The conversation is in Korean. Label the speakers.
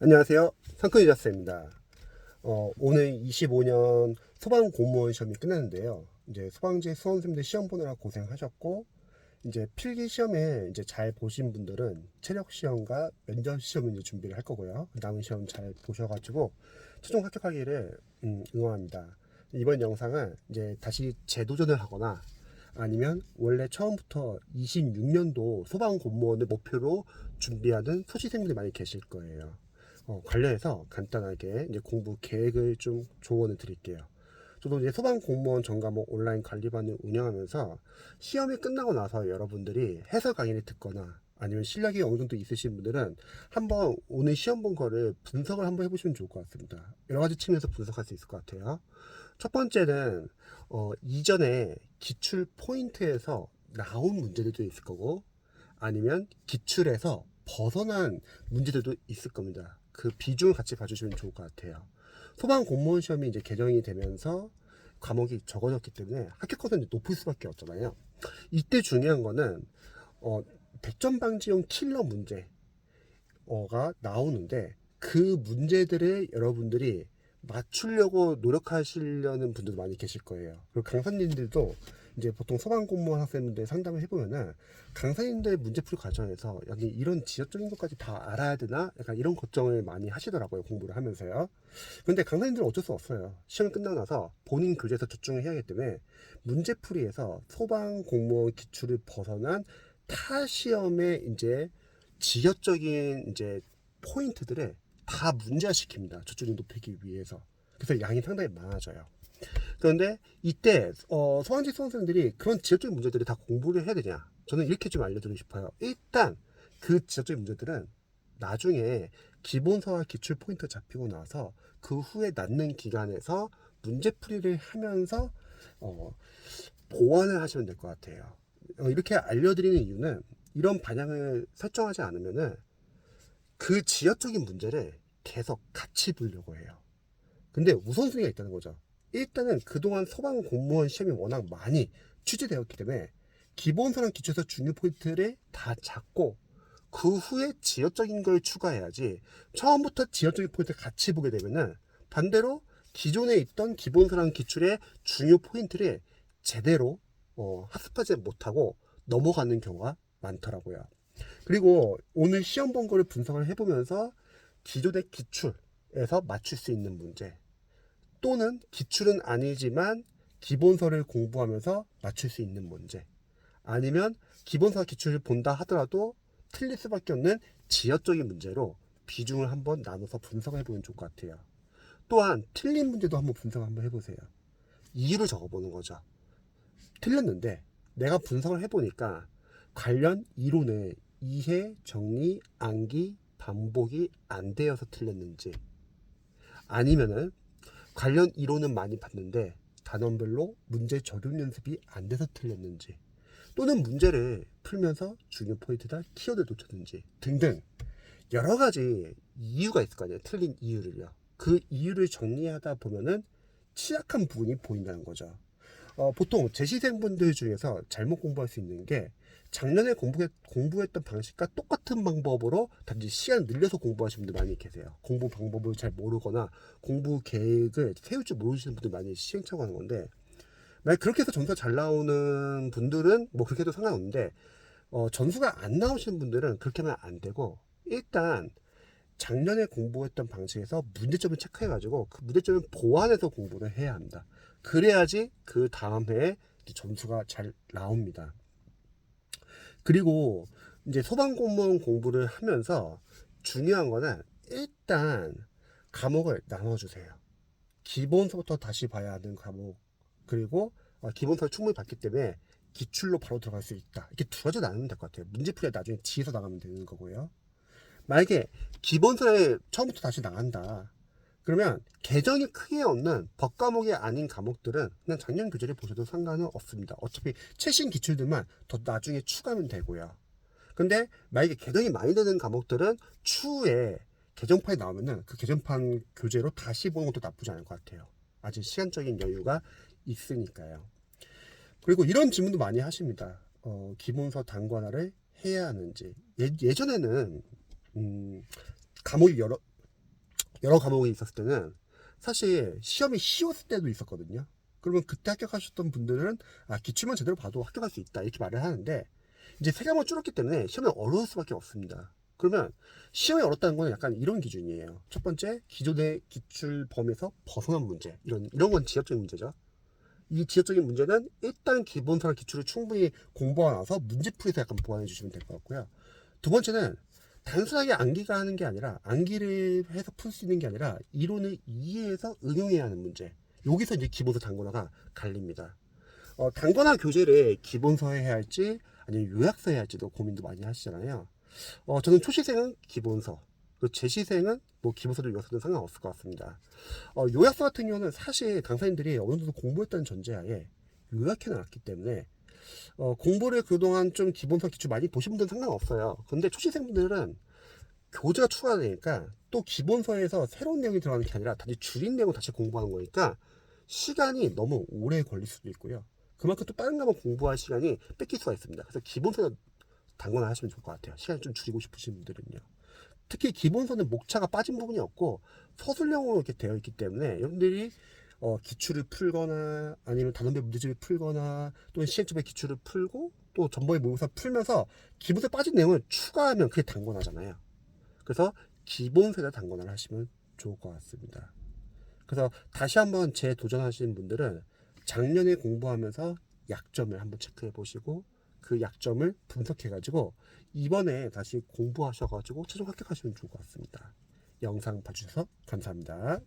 Speaker 1: 안녕하세요. 상큼이자스입니다. 오늘 25년 소방 공무원 시험이 끝났는데요. 이제 소방제 수험생들 시험 보느라 고생하셨고, 이제 필기 시험에 이제 잘 보신 분들은 체력 시험과 면접 시험을 이제 준비를 할 거고요. 남은 시험 잘 보셔가지고 최종 합격하기를 응원합니다. 이번 영상은 이제 다시 재도전을 하거나 아니면 원래 처음부터 26년도 소방 공무원을 목표로 준비하는 소시생분들이 많이 계실 거예요. 관련해서 간단하게 이제 공부 계획을 좀 조언을 드릴게요. 저도 이제 소방 공무원 전과목 온라인 관리반을 운영하면서 시험이 끝나고 나서 여러분들이 해설 강의를 듣거나 아니면 실력이 어느 정도 있으신 분들은 한번 오늘 시험 본 거를 분석을 한번 해보시면 좋을 것 같습니다. 여러 가지 측면에서 분석할 수 있을 것 같아요. 첫 번째는 이전에 기출 포인트에서 나온 문제들도 있을 거고 아니면 기출에서 벗어난 문제들도 있을 겁니다. 그 비중을 같이 봐주시면 좋을 것 같아요. 소방 공무원 시험이 이제 개정이 되면서 과목이 적어졌기 때문에 합격권은 높을 수밖에 없잖아요. 이때 중요한 거는 100점 방지용 킬러 문제가 나오는데 그 문제들을 여러분들이 맞추려고 노력하시려는 분들도 많이 계실 거예요. 그리고 강사님들도 이제 보통 소방공무원 학생분들 상담을 해보면은 강사님들 문제풀이 과정에서 여기 이런 지적적인 것까지 다 알아야 되나? 약간 이런 걱정을 많이 하시더라고요. 공부를 하면서요. 근데 강사님들은 어쩔 수 없어요. 시험 끝나고 나서 본인 교재에서 집중을 해야 하기 때문에 문제풀이에서 소방공무원 기출을 벗어난 타 시험의 이제 지역적인 이제 포인트들을 다 문제화시킵니다. 저쪽이 높이기 위해서. 그래서 양이 상당히 많아져요. 그런데 이때 소방직 수험생들이 그런 지역적인 문제들을 다 공부를 해야 되냐? 저는 이렇게 좀 알려드리고 싶어요. 일단 그 지역적인 문제들은 나중에 기본서와 기출 포인트 잡히고 나서 그 후에 낳는 기간에서 문제풀이를 하면서 어, 보완을 하시면 될 것 같아요. 이렇게 알려드리는 이유는 이런 방향을 설정하지 않으면은 그 지역적인 문제를 계속 같이 보려고 해요. 근데 우선순위가 있다는 거죠. 일단은 그동안 소방 공무원 시험이 워낙 많이 취재되었기 때문에 기본서랑 기초에서 중요 포인트를 다 잡고 그 후에 지역적인 걸 추가해야지 처음부터 지역적인 포인트를 같이 보게 되면은 반대로 기존에 있던 기본서랑 기출의 중요 포인트를 제대로 학습하지 못하고 넘어가는 경우가 많더라고요. 그리고 오늘 시험 본 거를 분석을 해보면서 기존의 기출에서 맞출 수 있는 문제 또는 기출은 아니지만 기본서를 공부하면서 맞출 수 있는 문제 아니면 기본서 기출을 본다 하더라도 틀릴 수밖에 없는 지역적인 문제로 비중을 한번 나눠서 분석을 해보면 좋을 것 같아요. 또한 틀린 문제도 한번 분석을 한번 해보세요. 이유를 적어보는 거죠. 틀렸는데 내가 분석을 해보니까 관련 이론의 이해, 정리, 암기, 반복이 안 되어서 틀렸는지 아니면은 관련 이론은 많이 봤는데 단원별로 문제 적용 연습이 안 돼서 틀렸는지 또는 문제를 풀면서 중요 포인트나 키워드 놓쳤는지 등등 여러 가지 이유가 있을 거 아니에요. 틀린 이유를요. 그 이유를 정리하다 보면은 취약한 부분이 보인다는 거죠. 보통 재시생분들 중에서 잘못 공부할 수 있는 게 작년에 공부했던 방식과 똑같은 방법으로 단지 시간 늘려서 공부하시는 분들 많이 계세요. 공부 방법을 잘 모르거나 공부 계획을 세울 줄 모르시는 분들 많이 시행착오하는 건데 만약 그렇게 해서 점수가 잘 나오는 분들은 뭐 그렇게 해도 상관없는데 점수가 안 나오시는 분들은 그렇게 하면 안 되고 일단 작년에 공부했던 방식에서 문제점을 체크해가지고 그 문제점을 보완해서 공부를 해야 합니다. 그래야지 그 다음 해에 점수가 잘 나옵니다. 그리고 이제 소방공무원 공부를 하면서 중요한 거는 일단 과목을 나눠주세요. 기본서부터 다시 봐야 하는 과목 그리고 기본서를 충분히 봤기 때문에 기출로 바로 들어갈 수 있다. 이렇게 두 가지 나누면 될 것 같아요. 문제풀이가 나중에 뒤에서 나가면 되는 거고요. 만약에 기본서에 처음부터 다시 나간다. 그러면 개정이 크게 없는 법 과목이 아닌 과목들은 그냥 작년 교재를 보셔도 상관은 없습니다. 어차피 최신 기출들만 더 나중에 추가하면 되고요. 근데 만약에 개정이 많이 되는 과목들은 추후에 개정판이 나오면은 그 개정판 교재로 다시 보는 것도 나쁘지 않을 것 같아요. 아직 시간적인 여유가 있으니까요. 그리고 이런 질문도 많이 하십니다. 기본서 단권화를 해야 하는지. 예전에는 과목이 여러 과목이 있었을 때는 사실 시험이 쉬웠을 때도 있었거든요. 그러면 그때 합격하셨던 분들은 기출만 제대로 봐도 합격할 수 있다 이렇게 말을 하는데, 이제 세 과목 줄었기 때문에 시험이 어려울 수밖에 없습니다. 그러면 시험이 어렵다는 건 약간 이런 기준이에요. 첫 번째, 기존의 기출 범위에서 벗어난 문제. 이런 건 지역적인 문제죠. 이 지역적인 문제는 일단 기본서랑 기출을 충분히 공부하고 나서 문제풀이에서 약간 보완해 주시면 될 것 같고요. 두 번째는 단순하게 암기가 하는 게 아니라, 암기를 해서 풀 수 있는 게 아니라 이론을 이해해서 응용해야 하는 문제. 여기서 이제 기본서 단권화가 갈립니다. 단권화 교재를 기본서에 해야 할지 아니면 요약서에 해야 할지도 고민도 많이 하시잖아요. 저는 초시생은 기본서, 그리고 재시생은 뭐 기본서도 요약서도 상관없을 것 같습니다. 요약서 같은 경우는 사실 강사님들이 어느 정도 공부했다는 전제하에 요약해 놨기 때문에 공부를 그동안 좀 기본서 기출 많이 보신 분들은 상관없어요. 근데 초시생분들은 교재가 추가되니까 또 기본서에서 새로운 내용이 들어가는 게 아니라 단지 줄인 내용을 다시 공부하는 거니까 시간이 너무 오래 걸릴 수도 있고요. 그만큼 또 다른 과목 공부할 시간이 뺏길 수가 있습니다. 그래서 기본서 단권화 하시면 좋을 것 같아요. 시간을 좀 줄이고 싶으신 분들은요. 특히 기본서는 목차가 빠진 부분이 없고 서술형으로 이렇게 되어 있기 때문에 여러분들이 기출을 풀거나 아니면 단원별 문제집을 풀거나 또는 시행점의 기출을 풀고 또 전번에 모의고사 풀면서 기본서에 빠진 내용을 추가하면 그게 단권화잖아요. 그래서 기본서에다 단권화를 하시면 좋을 것 같습니다. 그래서 다시 한번 재도전하시는 분들은 작년에 공부하면서 약점을 한번 체크해 보시고 그 약점을 분석해 가지고 이번에 다시 공부하셔 가지고 최종 합격하시면 좋을 것 같습니다. 영상 봐주셔서 감사합니다.